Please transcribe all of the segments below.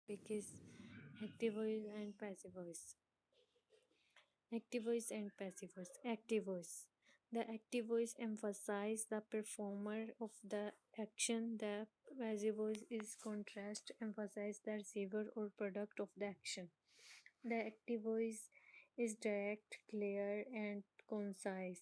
topic is active voice and passive voice. Active voice and passive voice. Active voice. The active voice emphasizes the performer of the action. The passive voice is contrast, emphasize the receiver or product of the action. The active voice is direct, clear, and concise.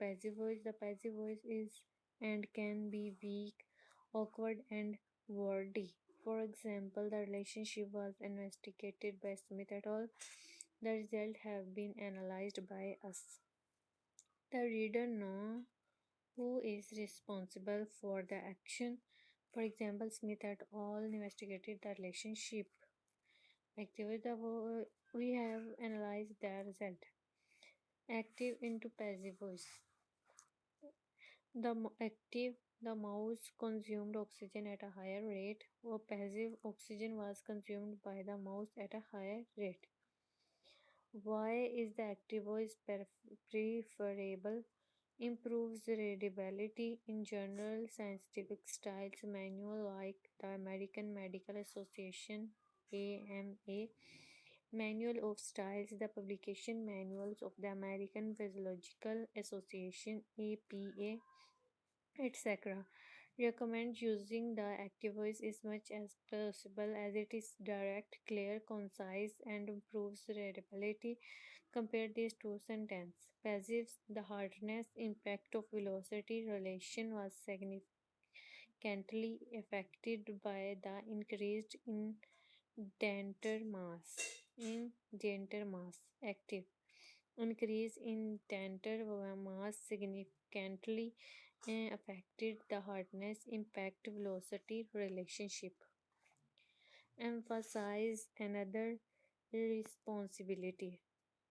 The passive voice is and can be weak, awkward, and wordy. For example, the relationship was investigated by Smith et al. The results have been analyzed by us. The reader know who is responsible for the action. For example, Smith et al. Investigated the relationship. Activate the we have analyzed the result. Active into passive voice. The mouse consumed oxygen at a higher rate, or passive oxygen was consumed by the mouse at a higher rate. Why is the active voice preferable? Improves readability in journal scientific styles manual like the American Medical Association AMA Manual of Styles, the publication manuals of the American Physiological Association APA, etc. Recommend using the active voice as much as possible as it is direct, clear, concise, and improves readability. Compare these two sentences. Passives, the hardness impact of velocity relation was significantly affected by the increased dentar mass. Active. Increase in dentar mass significantly affected the hardness impact velocity relationship. Emphasize another responsibility.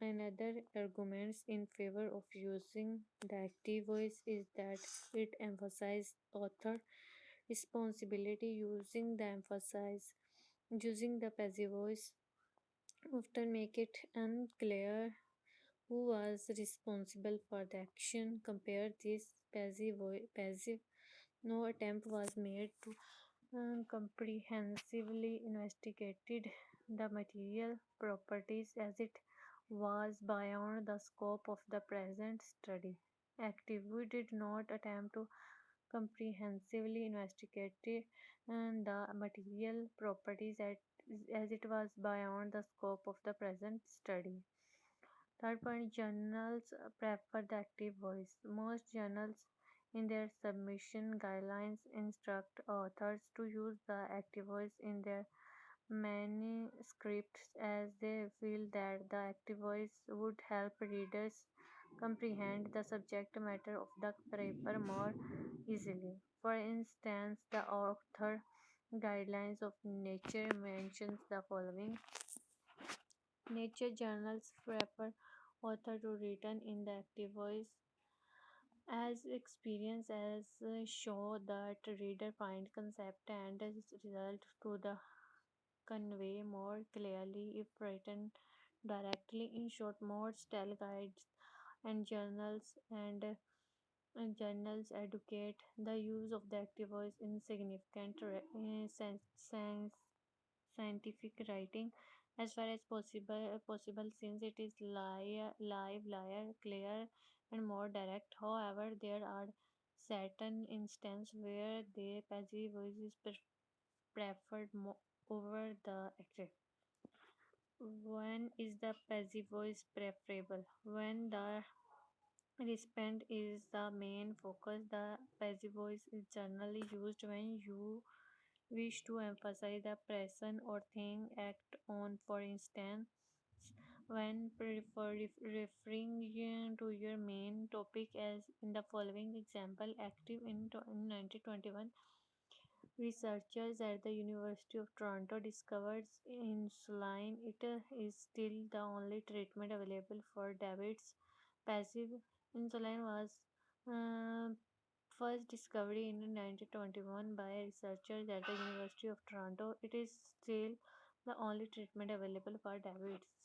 Another arguments in favor of using the active voice is that it emphasizes author responsibility using the passive voice often make it unclear who was responsible for the action. Compare this passive. No attempt was made to comprehensively investigated the material properties as it was beyond the scope of the present study. Active. We did not attempt to comprehensively investigate the material properties as it was beyond the scope of the present study. Third point, journals prefer the active voice. Most journals in their submission guidelines instruct authors to use the active voice in their manuscripts as they feel that the active voice would help readers comprehend the subject matter of the paper more easily. For instance, the author guidelines of Nature mentions the following. Nature journals prefer author to written in the active voice as experience as show that reader find concept and result to the convey more clearly if written directly. In short, more style guides and journals educate the use of the active voice in significant scientific writing as far as possible since it is clear and more direct. However, there are certain instances where the passive voice is preferred over the active. When is the passive voice preferable? When the respond is the main focus, the passive voice is generally used when you wish to emphasize the person or thing act on. For instance, when referring to your main topic, as in the following example. Active in 1921, researchers at the University of Toronto discovered insulin. It is still the only treatment available for diabetes. Passive insulin was uh, first discovered in 1921 by researchers at the University of Toronto. It is still the only treatment available for diabetes.